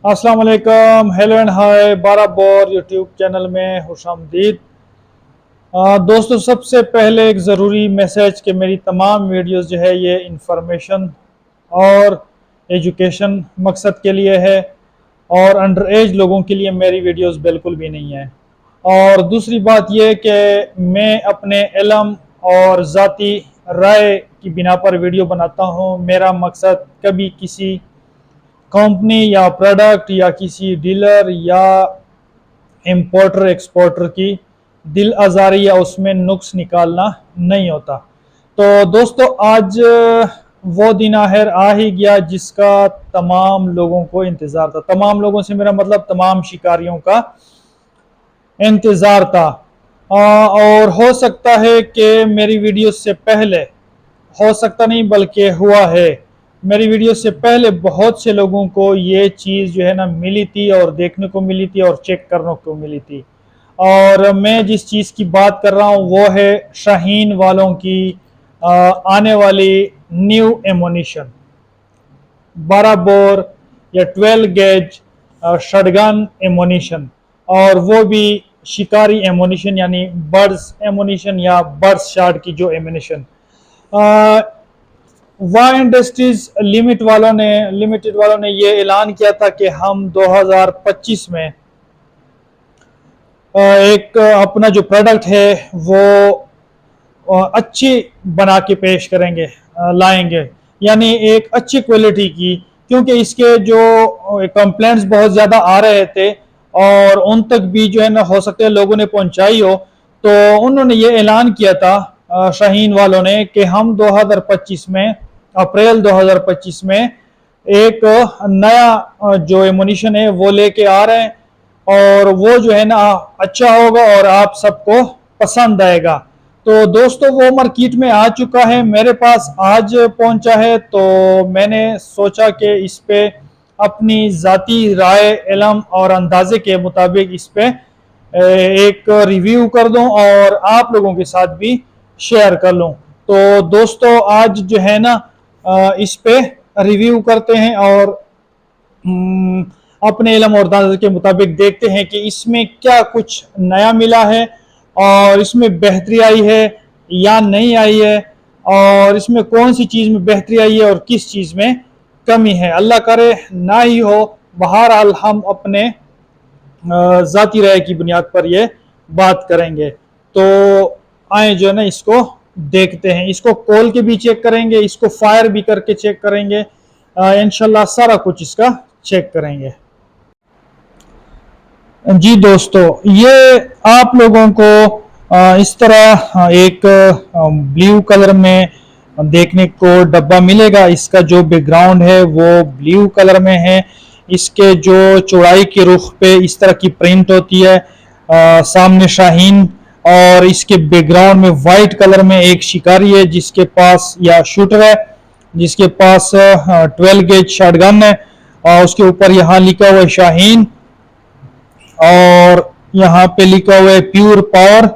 अस्सलाम वालेकुम, hello and hi. 12 bore YouTube channel में खुशामदीद। दोस्तों, सबसे पहले एक ज़रूरी मैसेज कि मेरी तमाम वीडियोस जो है ये इंफॉर्मेशन और एजुकेशन मकसद के लिए है और अंडर एज लोगों के लिए मेरी वीडियोस बिल्कुल भी नहीं है। और दूसरी बात यह कि मैं अपने इल्म और ज़ाती राय की बिना पर वीडियो बनाता हूँ। मेरा मकसद कभी किसी कंपनी या प्रोडक्ट या किसी डीलर या इंपोर्टर एक्सपोर्टर की दिल आज़ारी या उसमें नुक्स निकालना नहीं होता। तो दोस्तों, आज वो दिन आखिर आ ही गया जिसका तमाम लोगों को इंतज़ार था। तमाम लोगों से मेरा मतलब तमाम शिकारियों का इंतज़ार था। और हो सकता है कि मेरी वीडियो से पहले, हो सकता नहीं बल्कि हुआ है, मेरी वीडियो से पहले बहुत से लोगों को ये चीज़ जो है ना मिली थी और देखने को मिली थी और चेक करने को मिली थी। और मैं जिस चीज़ की बात कर रहा हूँ वो है शाहीन वालों की आने वाली न्यू एमोनिशन 12 बोर या 12 गेज शटगन एमोनिशन, और वो भी शिकारी एमोनिशन यानी बर्ड्स एमोनिशन या बर्ड्स शार्ट की जो एमोनिशन। वाह इंडस्ट्रीज लिमिटेड वालों ने ये ऐलान किया था कि हम 2025 में एक अपना जो प्रोडक्ट है वो अच्छी बना के पेश करेंगे, लाएंगे, यानी एक अच्छी क्वालिटी की, क्योंकि इसके जो कंप्लेंट्स बहुत ज़्यादा आ रहे थे और उन तक भी जो है ना हो सकता है लोगों ने पहुंचाई हो। तो उन्होंने ये ऐलान किया था शाहीन वालों ने कि हम 2025 में, अप्रैल 2025 में एक नया जो एमुनिशन है वो लेके आ रहे हैं और वो जो है ना अच्छा होगा और आप सबको पसंद आएगा। तो दोस्तों, वो मार्केट में आ चुका है, मेरे पास आज पहुंचा है। तो मैंने सोचा कि इस पे अपनी ज़ाती राय, इल्म और अंदाजे के मुताबिक इस पे एक रिव्यू कर दूं और आप लोगों के साथ भी शेयर कर लूं। तो दोस्तों, आज जो है ना इस पे रिव्यू करते हैं और अपने इल्म और अंदाजे के मुताबिक देखते हैं कि इसमें क्या कुछ नया मिला है और इसमें बेहतरी आई है या नहीं आई है, और इसमें कौन सी चीज़ में बेहतरी आई है और किस चीज़ में कमी है। अल्लाह करे ना ही हो। बहरहाल हम अपने ज़ाती राय की बुनियाद पर ये बात करेंगे। तो आए जो है ना इसको देखते हैं, इसको खोल के भी चेक करेंगे, इसको फायर भी करके चेक करेंगे, इंशाल्लाह सारा कुछ इसका चेक करेंगे। जी दोस्तों, ये आप लोगों को इस तरह एक ब्लू कलर में देखने को डब्बा मिलेगा। इसका जो बैकग्राउंड है वो ब्लू कलर में है। इसके जो चौड़ाई के रुख पे इस तरह की प्रिंट होती है, सामने शाहीन, और इसके बैकग्राउंड में वाइट कलर में एक शिकारी है जिसके पास, या शूटर है जिसके पास 12 गेज शॉटगन है, और उसके ऊपर यहाँ लिखा हुआ है शाहीन और यहाँ पे लिखा हुआ है प्योर पावर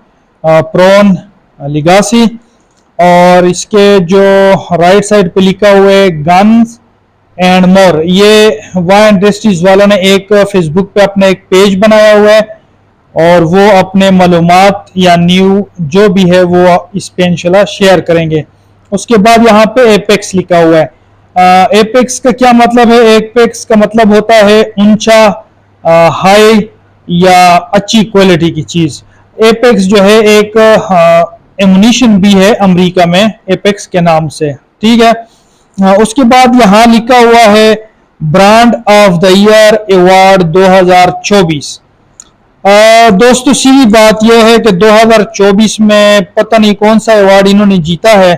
प्रोन लिगासी। और इसके जो राइट साइड पे लिखा हुआ है गन्स एंड मोर। ये वाह इंडस्ट्रीज वालों ने एक फेसबुक पे अपना एक पेज बनाया हुआ है और वो अपने मालूमात या न्यू जो भी है वो इस पे इंशाल्लाह शेयर करेंगे। उसके बाद यहाँ पे एपेक्स लिखा हुआ है। एपेक्स का क्या मतलब है? एपेक्स का मतलब होता है ऊंचा, हाई या अच्छी क्वालिटी की चीज। एपेक्स जो है एक एमुनिशन भी है अमेरिका में एपेक्स के नाम से, ठीक है। उसके बाद यहाँ लिखा हुआ है brand of the year award 2024। दोस्तों, सीधी बात यह है कि 2024 में पता नहीं कौन सा अवार्ड इन्होंने जीता है।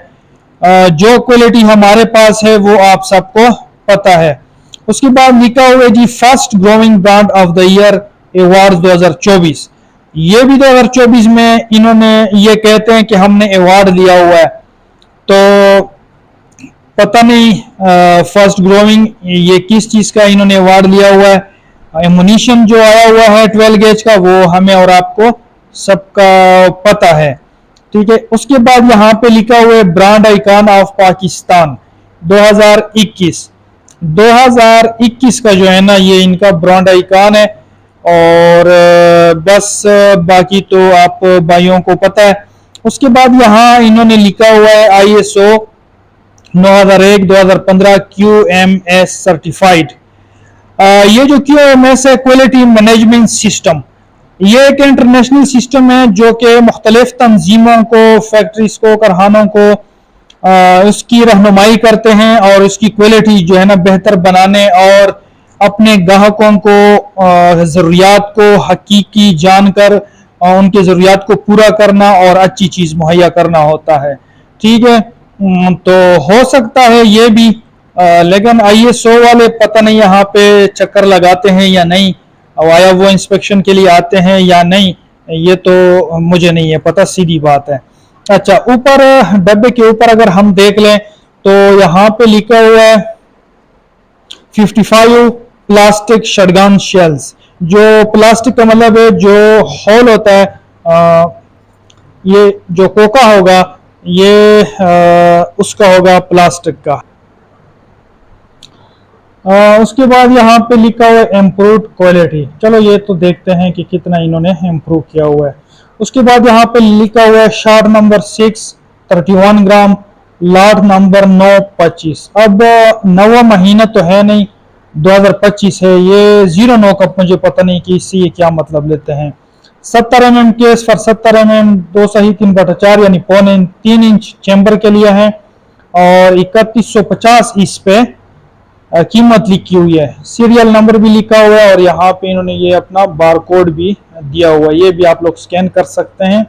जो क्वालिटी हमारे पास है वो आप सबको पता है। उसके बाद लिखा हुआ है जी first growing brand of the year award 2024। ये भी 2024 में इन्होंने ये कहते हैं कि हमने अवार्ड लिया हुआ है। तो पता नहीं फर्स्ट ग्रोइंग ये किस चीज का इन्होंने अवार्ड लिया हुआ है। एमुनिशन जो आया हुआ है 12 गेज का वो हमें और आपको सबका पता है, ठीक है। उसके बाद यहाँ पे लिखा हुआ है ब्रांड आइकॉन ऑफ पाकिस्तान 2021। 2021 का जो है ना ये इनका ब्रांड आइकॉन है। और बस बाकी तो आप भाइयों को पता है। उसके बाद यहाँ इन्होंने लिखा हुआ है ISO 9001-2015 QMS सर्टिफाइड। ये जो QMS है, क्वालिटी मैनेजमेंट सिस्टम, ये एक इंटरनेशनल सिस्टम है जो कि मुख्तलिफ तंजीमों को, फैक्ट्रीज को, कारखानों को उसकी रहनुमाई करते हैं और उसकी क्वालिटी जो है ना बेहतर बनाने और अपने ग्राहकों को ज़रूरियात को हकीकी जानकर उनके ज़रूरियात को पूरा करना और अच्छी चीज़ मुहैया करना होता है। ठीक है, तो हो सकता है ये भी, लेकिन ISO वाले पता नहीं यहाँ पे चक्कर लगाते हैं या नहीं, आया वो इंस्पेक्शन के लिए आते हैं या नहीं, ये तो मुझे नहीं है पता, सीधी बात है। अच्छा, ऊपर डब्बे के ऊपर अगर हम देख लें तो यहाँ पे लिखा हुआ है 55 प्लास्टिक शटगन शेल्स। जो प्लास्टिक का मतलब है जो होल होता है, ये जो कोका होगा ये उसका होगा प्लास्टिक का। उसके बाद यहाँ पे लिखा हुआ है इम्प्रूव्ड क्वालिटी। चलो ये तो देखते हैं कि कितना इन्होंने इम्प्रूव किया हुआ है। उसके बाद यहाँ पे लिखा हुआ है शार्ट नंबर 6 31 ग्राम, लॉट नंबर 9 25। अब 9वां महीना तो है नहीं, 2025 है, ये 09 का मुझे पता नहीं कि इससे ये क्या मतलब लेते हैं। 70 mm केस फॉर 70 mm 2.3/4 यानी 3 इंच चैम्बर के लिए है और 3150 इस पे कीमत लिखी हुई है। सीरियल नंबर भी लिखा हुआ है और यहाँ पे इन्होंने ये अपना बार कोड भी दिया हुआ है, ये भी आप लोग स्कैन कर सकते हैं।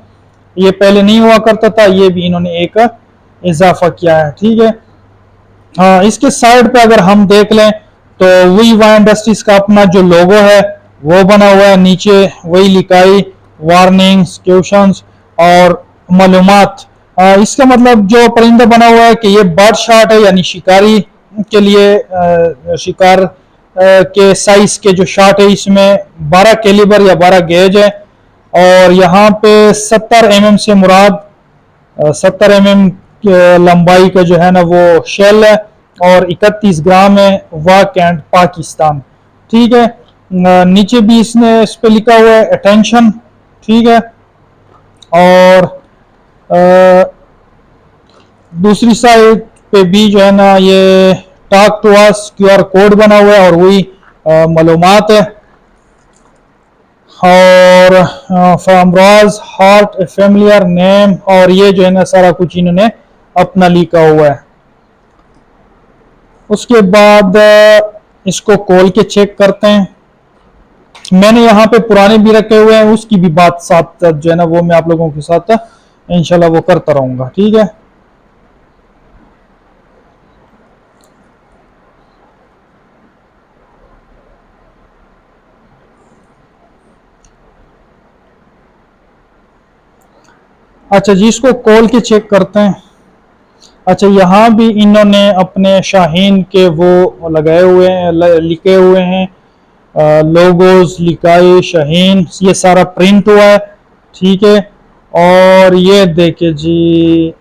ये पहले नहीं हुआ करता था, ये भी इन्होंने एक इजाफा किया है। ठीक है, इसके साइड पे अगर हम देख लें तो वीवा इंडस्ट्रीज का अपना जो लोगो है वो बना हुआ है, नीचे वही लिखाई, वार्निंग्स, क्वेश्चंस और मालूमात। इसका मतलब जो परिंदा बना हुआ है कि ये बर्ड शॉट है, यानी शिकारी के लिए शिकार के साइज के जो शॉट है इसमें 12 कैलिबर या 12 गेज है। और यहाँ पे 70 mm से मुराद 70 mm लंबाई का जो है ना वो शेल है और 31 ग्राम है, वाक एंड पाकिस्तान। ठीक है, नीचे भी इसने इस पे लिखा हुआ है अटेंशन। ठीक है, और दूसरी साइड पे भी जो है ना ये talk to us QR code बना हुआ है और वही मालूमात है। और फ्रॉमराज हार्ट ए फैमिलियर नेम, और ये जो है ना सारा कुछ इन्होंने अपना लिखा हुआ है। उसके बाद इसको खोल के चेक करते हैं। मैंने यहाँ पे पुराने भी रखे हुए हैं, उसकी भी बात साथ जो है ना वो मैं आप लोगों के साथ इंशाल्लाह वो करता रहूंगा। ठीक है, अच्छा जी, इसको खोल के चेक करते हैं। अच्छा, यहाँ भी इन्होंने अपने शाहीन के वो लगाए हुए हैं, लिखे हुए हैं, लोगोज लिखाए शाहीन, ये सारा प्रिंट हुआ है। ठीक है, और ये देखिए जी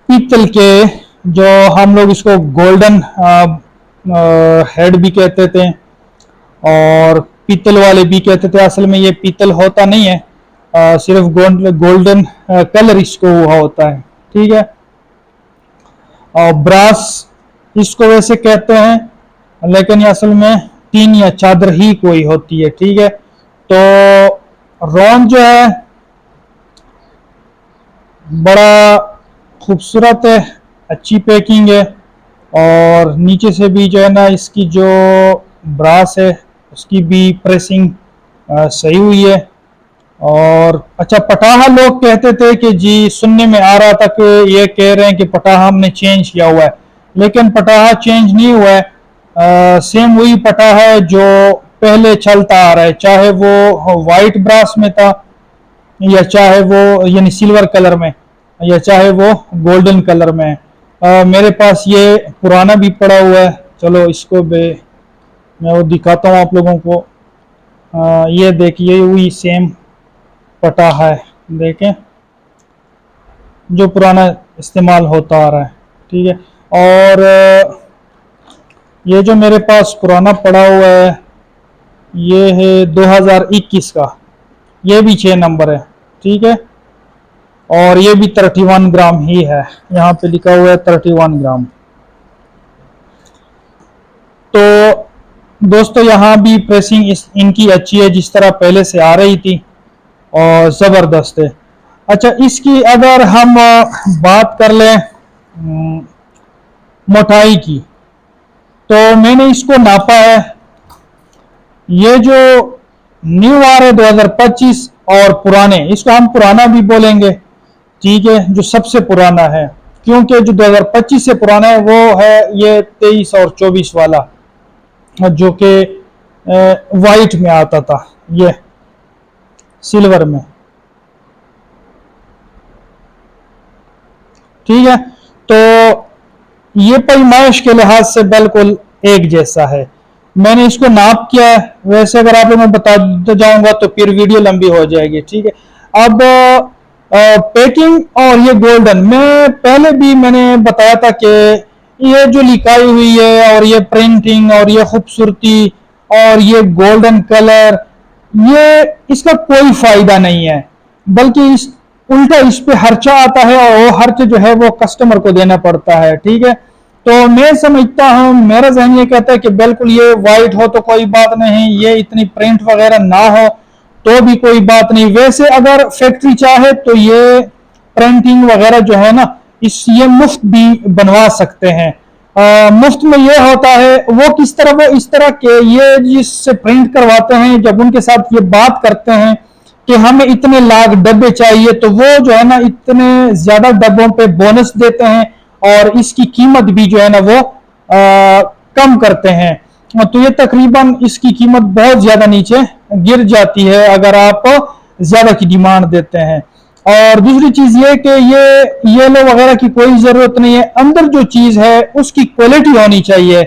पीतल के, जो हम लोग इसको गोल्डन हेड भी कहते थे और पीतल वाले भी कहते थे। असल में ये पीतल होता नहीं है, सिर्फ गोल्डन कलर इसको हुआ होता है। ठीक है, और ब्रास इसको वैसे कहते हैं, लेकिन असल में टीन या चादर ही कोई होती है। ठीक है, तो रॉन जो है बड़ा खूबसूरत है, अच्छी पैकिंग है और नीचे से भी जो है ना इसकी जो ब्रास है उसकी भी प्रेसिंग सही हुई है। और अच्छा, पटाहा लोग कहते थे कि जी, सुनने में आ रहा था कि ये कह रहे हैं कि पटाहा हमने चेंज किया हुआ है, लेकिन पटाहा चेंज नहीं हुआ है। सेम वही पटाहा है जो पहले चलता आ रहा है, चाहे वो वाइट ब्रास में था या चाहे वो यानी सिल्वर कलर में या चाहे वो गोल्डन कलर में। मेरे पास ये पुराना भी पड़ा हुआ है, चलो इसको मैं वो दिखाता हूँ आप लोगों को। ये देखिए वही सेम पटाहा है, देखें जो पुराना इस्तेमाल होता आ रहा है। ठीक है, और ये जो मेरे पास पुराना पड़ा हुआ है ये है 2021 का, ये भी 6 नंबर है, ठीक है। और ये भी 31 ग्राम ही है, यहाँ पे लिखा हुआ है 31 ग्राम। तो दोस्तों यहाँ भी प्रेसिंग इनकी अच्छी है, जिस तरह पहले से आ रही थी, और ज़बरदस्त है। अच्छा, इसकी अगर हम बात कर लें मोटाई की, तो मैंने इसको नापा है। ये जो न्यू आ रहे 2025 और पुराने, इसको हम पुराना भी बोलेंगे, ठीक है, जो सबसे पुराना है, क्योंकि जो 2025 से पुराना है वो है ये 23 और 24 वाला, जो कि वाइट में आता था, ये सिल्वर में, ठीक है। तो ये पैमाइश के लिहाज से बिल्कुल एक जैसा है। मैंने इसको नाप किया है, वैसे अगर आप मैं बताते जाऊंगा तो फिर वीडियो लंबी हो जाएगी, ठीक है। अब पैकिंग और ये गोल्डन, मैं पहले भी मैंने बताया था कि ये जो लिखाई हुई है और ये प्रिंटिंग और ये खूबसूरती और ये गोल्डन कलर, ये इसका कोई फायदा नहीं है, बल्कि इस उल्टा इस पे खर्चा आता है, और वो खर्च जो है वो कस्टमर को देना पड़ता है, ठीक है। तो मैं समझता हूँ, मेरा जहन ये कहता है कि बिल्कुल ये वाइट हो तो कोई बात नहीं, ये इतनी प्रिंट वगैरह ना हो तो भी कोई बात नहीं। वैसे अगर फैक्ट्री चाहे तो ये प्रिंटिंग वगैरह जो है ना, इस ये मुफ्त भी बनवा सकते हैं। मुफ्त में ये होता है, वो किस तरह, वो इस तरह के ये जिससे प्रिंट करवाते हैं, जब उनके साथ ये बात करते हैं कि हमें इतने लाख डब्बे चाहिए, तो वो जो है ना इतने ज्यादा डब्बों पे बोनस देते हैं, और इसकी कीमत भी जो है ना वो कम करते हैं। तो ये तकरीबन इसकी कीमत बहुत ज्यादा नीचे गिर जाती है अगर आप ज्यादा की डिमांड देते हैं। और दूसरी चीज ये कि ये येलो वगैरह की कोई जरूरत नहीं है, अंदर जो चीज है उसकी क्वालिटी होनी चाहिए,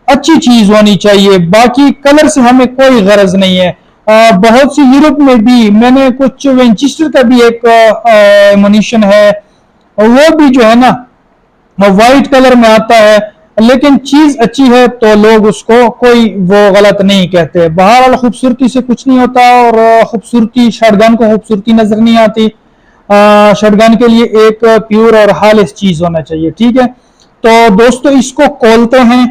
अच्छी चीज होनी चाहिए, बाकी कलर से हमें कोई गरज नहीं है। बहुत सी यूरोप में भी मैंने कुछ विंचेस्टर का भी एक एमुनिशन है, वो भी जो है ना वाइट कलर में आता है, लेकिन चीज अच्छी है तो लोग उसको कोई वो गलत नहीं कहते। बहरहाल खूबसूरती से कुछ नहीं होता, और खूबसूरती शटगन को खूबसूरती नजर नहीं आती, शटगन के लिए एक प्योर और खालिस चीज होना चाहिए, ठीक है। तो दोस्तों इसको खोलते हैं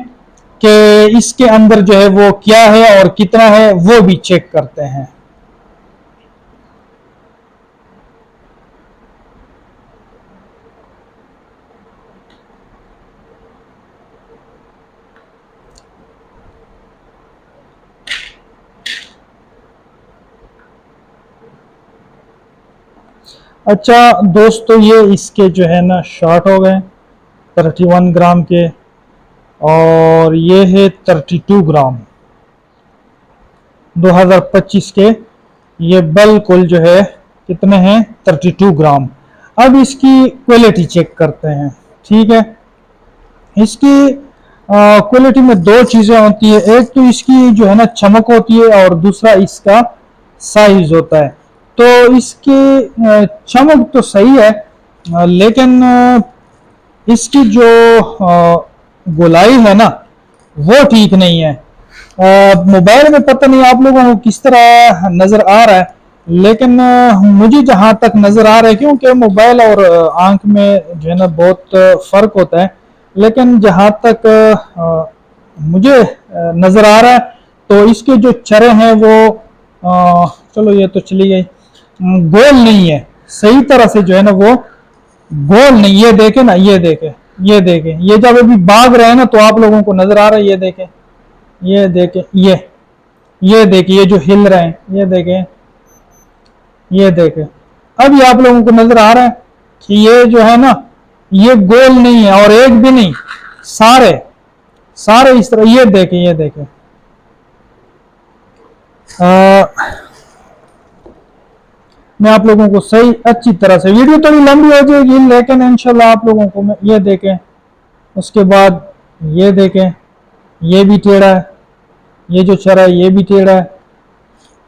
कि इसके अंदर जो है वो क्या है और कितना है, वो भी चेक करते हैं। अच्छा दोस्तों, ये इसके जो है ना शॉर्ट हो गए 31 ग्राम के, और ये है 32 ग्राम 2025 के, ये बिल्कुल जो है कितने हैं 32 ग्राम। अब इसकी क्वालिटी चेक करते हैं, ठीक है। इसकी क्वालिटी में दो चीजें होती है, एक तो इसकी जो है ना चमक होती है, और दूसरा इसका साइज होता है। तो इसकी चमक तो सही है, लेकिन इसकी जो गोलाई है ना वो ठीक नहीं है। मोबाइल में पता नहीं आप लोगों को किस तरह नजर आ रहा है, लेकिन मुझे जहां तक नजर आ रहा है, क्योंकि मोबाइल और आंख में जो है ना बहुत फर्क होता है, लेकिन जहां तक मुझे नजर आ रहा है तो इसके जो चरे हैं वो चलो ये तो चली गई, गोल नहीं है सही तरह से, जो है ना वो गोल नहीं। ये देखे ना, ये देखे, ये देखे, ये जब अभी भाग रहे हैं ना तो आप लोगों को नजर आ रहा है, ये देखे, ये देखे, ये देखिए, ये जो हिल रहे हैं, ये देखें, ये देखें। अब ये आप लोगों को नजर आ रहा है कि ये जो है ना ये गोल नहीं है, और एक भी नहीं, सारे सारे इस तरह, ये देखें, ये देखें। मैं आप लोगों को सही अच्छी तरह से, वीडियो थोड़ी लंबी हो जाएगी लेकिन इंशाल्लाह आप लोगों को मैं ये देखें, उसके बाद ये देखें, ये भी टेढ़ा है, ये जो चरा है ये भी टेढ़ा है।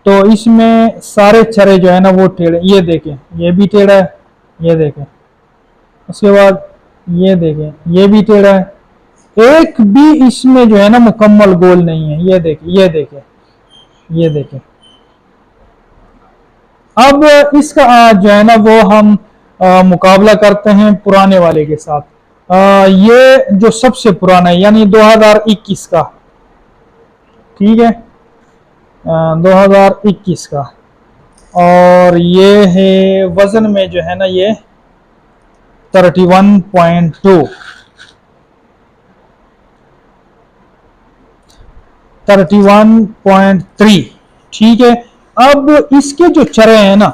तो इसमें सारे चरे जो है ना वो टेढ़े, ये देखें, ये भी टेढ़ा है, ये देखें। उसके बाद ये देखें, ये भी टेढ़ा है, एक भी इसमें जो है ना मुकम्मल गोल नहीं है। ये देखें, ये देखें, ये देखें। अब इसका जो है ना वो हम मुकाबला करते हैं पुराने वाले के साथ। ये जो सबसे पुराना है यानी 2021 का, ठीक है, 2021 का, और ये है वजन में जो है ना ये 31.2, 31.3, ठीक है। अब इसके जो चरे हैं ना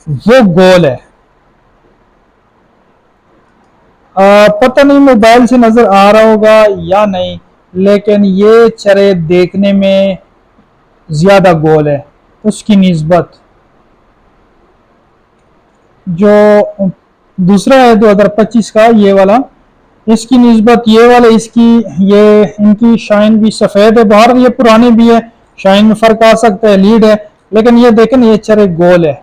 वो गोल है। पता नहीं मोबाइल से नजर आ रहा होगा या नहीं, लेकिन ये चरे देखने में ज्यादा गोल है उसकी निस्बत। जो दूसरा है 2025 का ये वाला, इसकी निस्बत ये वाला, इसकी ये इनकी शाइन भी सफेद है बाहर, ये पुराने भी है, शाइन में फर्क आ सकता है, लीड है, लेकिन ये देखें ये चरे गोल है।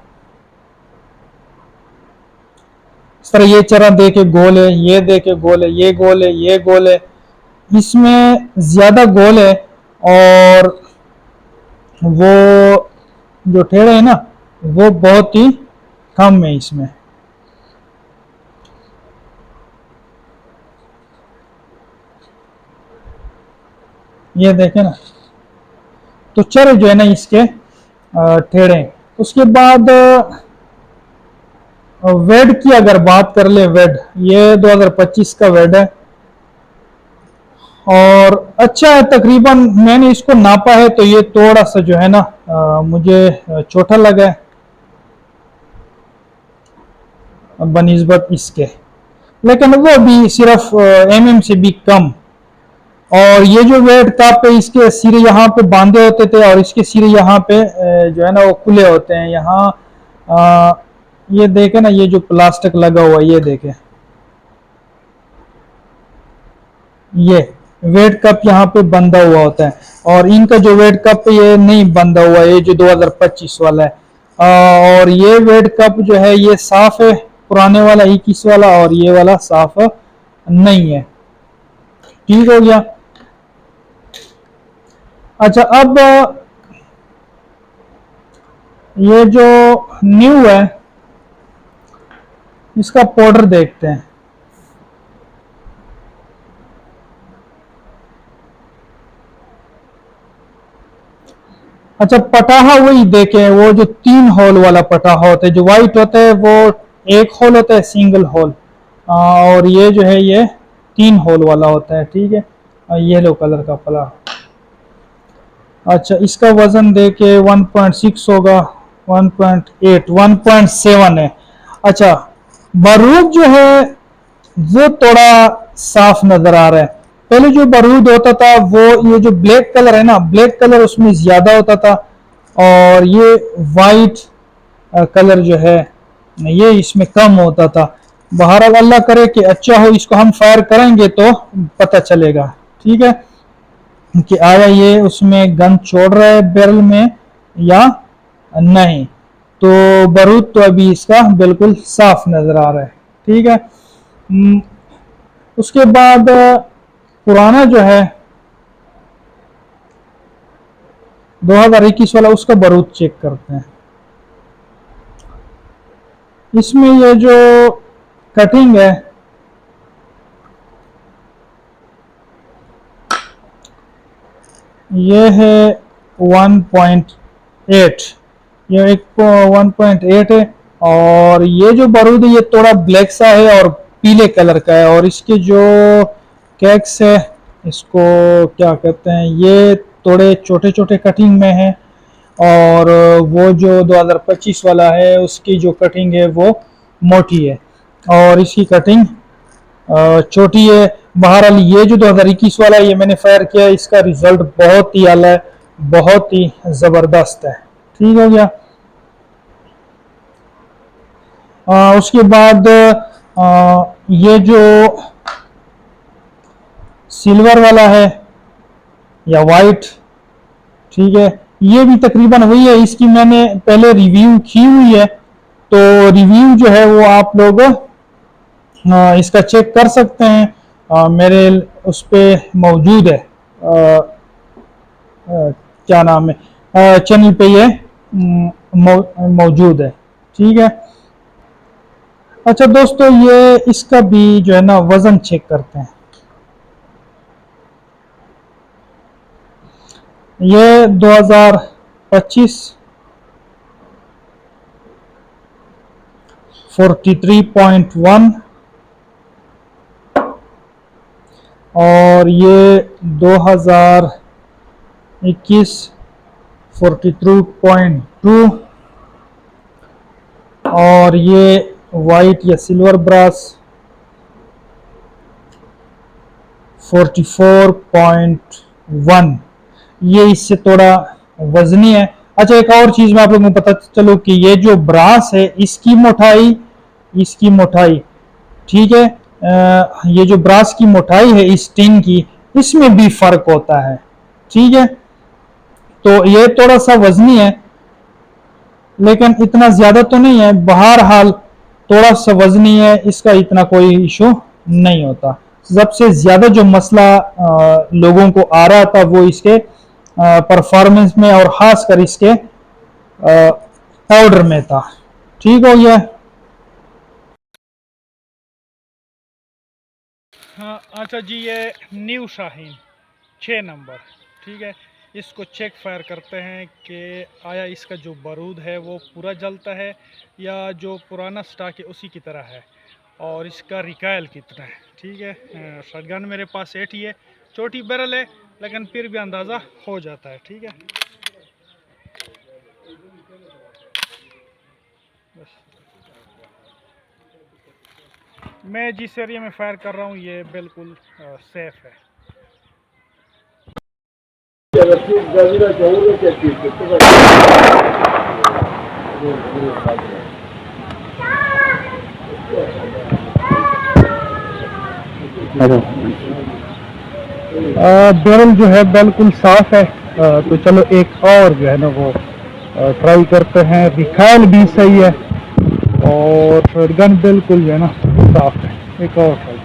इस तरह ये चरा देखे गोल है, ये देखे गोल है, ये गोल है, ये गोल है, इसमें ज्यादा गोल है। और वो जो टेढ़े है ना वो बहुत ही कम है इसमें। ये देखें ना, तो चरे जो है ना इसके टेढ़े। उसके बाद वेड की अगर बात कर ले, वेड ये 2025 का वेड है और अच्छा है तकरीबन। मैंने इसको नापा है तो ये थोड़ा सा जो है ना मुझे छोटा लगा है बनिस्बत इसके, लेकिन वो भी सिर्फ एमएम से भी कम। और ये जो वेट कप है इसके सिरे यहाँ पे बांधे होते थे और इसके सिरे यहाँ पे जो है ना वो खुले होते हैं। यहाँ ये देखे ना, ये जो प्लास्टिक लगा हुआ है, ये देखे, ये वेट कप यहाँ पे बंधा हुआ होता है और इनका जो वेट कप ये नहीं बंधा हुआ है, ये जो 2025 वाला है। और ये वेट कप जो है ये साफ है, पुराने वाला 21 वाला, और ये वाला साफ नहीं है। ठीक हो गया। अच्छा, अब ये जो न्यू है इसका पाउडर देखते हैं। अच्छा, पटाहा वही देखें, वो जो 3 होल वाला पटाहा होता है, जो वाइट होता है वो एक होल होता है, सिंगल होल, और ये जो है ये 3 होल वाला होता है। ठीक है, येलो कलर का पला। अच्छा, इसका वजन देके 1.6 होगा, 1.8, 1.7 है। अच्छा, बारूद जो है वो थोड़ा साफ नजर आ रहा है। पहले जो बारूद होता था वो ये जो ब्लैक कलर है ना, ब्लैक कलर उसमें ज्यादा होता था, और ये वाइट कलर जो है ये इसमें कम होता था। बहरहाल अल्लाह करे कि अच्छा हो, इसको हम फायर करेंगे तो पता चलेगा। ठीक है, कि आया ये उसमें गन छोड़ रहा है बैरल में या नहीं। तो बारूद तो अभी इसका बिल्कुल साफ नजर आ रहा है। ठीक है, उसके बाद पुराना जो है 2021 वाला, उसका बारूद चेक करते हैं। इसमें ये जो कटिंग है ये है 1.8, ये एक 1.8 है। और ये जो बारूद है ये थोड़ा ब्लैक सा है और पीले कलर का है, और इसके जो कैक्स है इसको क्या कहते हैं, ये थोड़े छोटे छोटे कटिंग में है। और वो जो 2025 वाला है उसकी जो कटिंग है वो मोटी है और इसकी कटिंग छोटी है। बहरहाल ये जो 2021 वाला है ये मैंने फायर किया, इसका रिजल्ट बहुत ही आला है, बहुत ही जबरदस्त है। ठीक हो गया। उसके बाद ये जो सिल्वर वाला है या वाइट, ठीक है, ये भी तकरीबन वही है। इसकी मैंने पहले रिव्यू की हुई है, तो रिव्यू जो है वो आप लोग इसका चेक कर सकते हैं, मेरे उस पे मौजूद है, क्या नाम है, चैनल पे ये मौजूद है। ठीक है। अच्छा दोस्तों, ये इसका भी जो है ना वजन चेक करते हैं। ये 2025 43.1 और ये 2021 43.2 और ये वाइट या सिल्वर ब्रास 44.1। ये इससे थोड़ा वजनी है। अच्छा, एक और चीज मैं आप लोगों को पता चलो कि ये जो ब्रास है इसकी मोटाई ठीक है, ये जो ब्रास की मोटाई है इस टिन की, इसमें भी फर्क होता है। ठीक है, तो ये थोड़ा सा वजनी है लेकिन इतना ज्यादा तो नहीं है। बहरहाल थोड़ा सा वजनी है, इसका इतना कोई इशू नहीं होता। सबसे ज्यादा जो मसला लोगों को आ रहा था वो इसके परफॉर्मेंस में और खासकर इसके ऑर्डर में था। ठीक हो गया। हाँ, अच्छा जी, ये न्यू शाहीन 6 नंबर। ठीक है, इसको चेक फायर करते हैं कि आया इसका जो बारूद है वो पूरा जलता है या जो पुराना स्टॉक है उसी की तरह है, और इसका रिकायल कितना है। ठीक है, शॉटगन मेरे पास 8 ही है, छोटी बैरल है लेकिन फिर भी अंदाज़ा हो जाता है। ठीक है, बस मैं जिस एरिया में फायर कर रहा हूँ ये बिल्कुल सेफ है। बैरल जो है बिल्कुल साफ है। तो चलो एक और जो है ना वो ट्राई करते हैं। रिकायल भी सही है और शॉटगन बिल्कुल जो है ना साफ है। एक और ट्राई।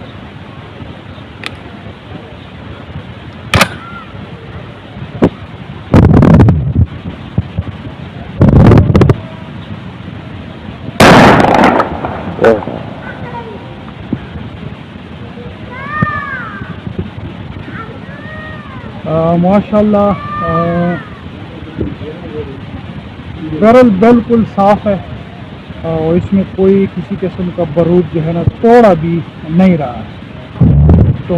माशाल्लाह बैरल बिल्कुल साफ है और इसमें कोई किसी किस्म का बारूद जो है ना थोड़ा भी नहीं रहा है। तो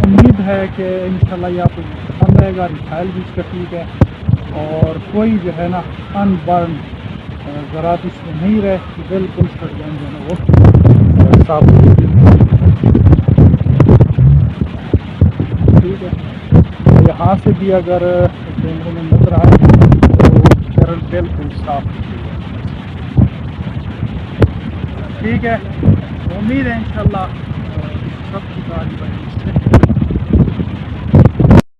उम्मीद है कि इंशाल्लाह ये आपको पसंद आएगा। रिकायल भी इसका ठीक है और कोई जो है ना अनबर्न ज़रात इसमें नहीं रहे, बिल्कुल शॉटगन जो है ना वो साफ। ठीक है, यहाँ से भी अगर कैमरे में नजर आए तो बैरल बिल्कुल साफ। ठीक है, उम्मीद है इंशाल्लाह सब की